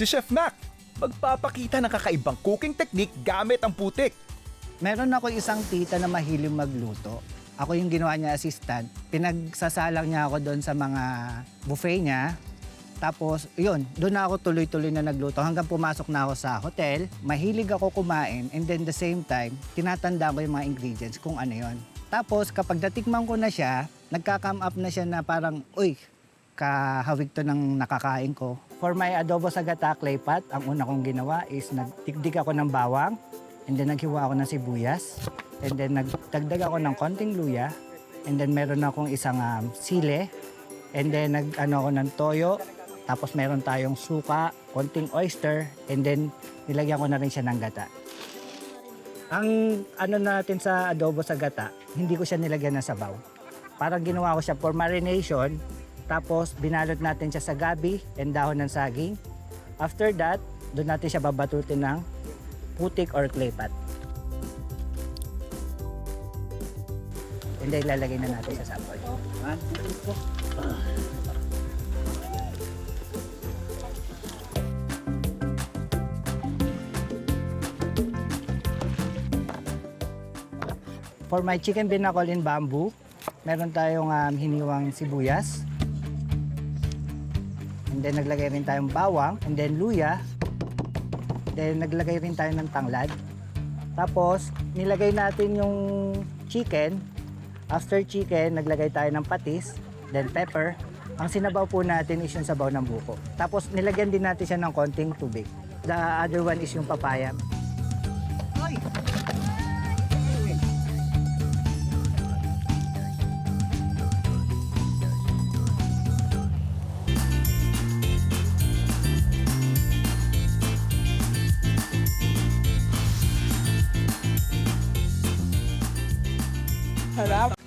Si Chef Mac, magpapakita ng kakaibang cooking technique gamit ang putik. Meron ako isang tita na mahilig magluto. Ako yung ginawa niya assistant. Pinagsasalang niya ako doon sa mga buffet niya. Tapos, yun, doon na ako tuloy-tuloy na nagluto hanggang pumasok na ako sa hotel. Mahilig ako kumain and then the same time, tinatandaan ko yung mga ingredients kung ano yon. Tapos, kapag natikman ko na siya, nagka-come up na siya na parang, uy, kahawig to ng nakakain ko. For my adobo sa gata clay pot, ang una kong ginawa is nagtikdik ako ng bawang, and then naghiwa ako ng sibuyas, and then nagdagdag ako ng konting luya, and then meron akong isang sile, and then nag-ano ako ng toyo, tapos meron tayong suka, konting oyster, and then nilagyan ko na rin siya ng gata. Ang ano natin sa adobo sa gata, hindi ko siya nilagyan ng sabaw. Parang ginawa ko siya for marination, tapos binalot natin siya sa gabi and dahon ng saging. After that, doon natin siya babatutin ng putik or clay pot. And then ilalagay na natin sa sapoy. For my chicken binakol in bamboo, meron tayong hiniwang sibuyas. And then naglagay rin tayong bawang, and then luya. Then naglagay rin tayo ng tanglad. Tapos nilagay natin yung chicken. After chicken, naglagay tayo ng patis, then pepper. Ang sinabaw po natin is yung sabaw ng buko. Tapos nilagyan din natin siya ng konting tubig. The other one is yung papaya. Ay! Harap.